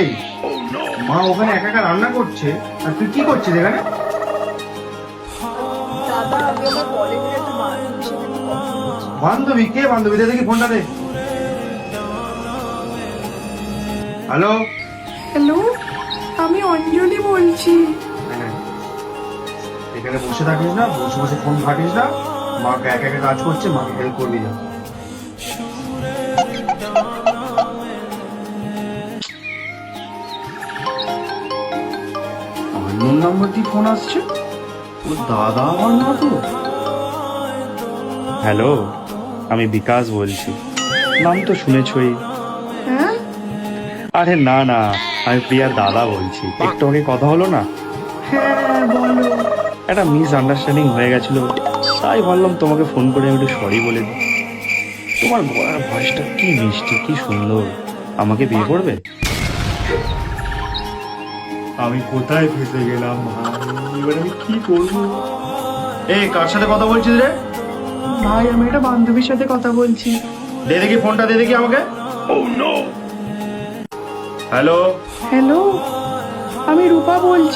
এই মা ওখানে একা একা রান্না করছে আর তুই কি করছিস এখানে? দাদা, আমি আমার কলেজের একটা বান্ধবীর সাথে একটু কথা বলছি। বান্ধবী? কে বান্ধবী? দে দেখি ফোনটা দে। হ্যালো। হ্যালো, আমি অঞ্জলি বলছি। এখানে বসে থাকিস না, বসে বসে ফোন ঘাটিস না। মাকে একা একা কাজ করছে, মাকে হেল্প করবি না। আননোন নাম্বার দিয়ে ফোন আসছে। ও দাদা আমার না তো? হ্যালো, আমি বিকাশ বলছি। নাম তো শুনেছই। হ্যাঁ, আরে না না, আমি প্রিয়ার দাদা বলছি। একটু আগে কথা হলো না, হ্যাঁ বলো। একটা মিস আন্ডারস্ট্যান্ডিং হয়ে গেছিল, তাই ভাবলাম তোমাকে ফোন করে আমি একটু সরি বলে দিই। তোমার গলার ভয়েসটা কি মিষ্টি, কি সুন্দর। আমাকে বিয়ে করবে? আমি কোথায় ফেসে গেলাম ভাই, এবার আমি কি করবো? এই কার সাথে কথা বলছিস রে? ভাই, আমি একটা বান্ধবীর সাথে কথা বলছি। দে দেখি ফোনটা, দে দেখি আমাকে। হ্যালো। হ্যালো, আমি রূপা বলছি।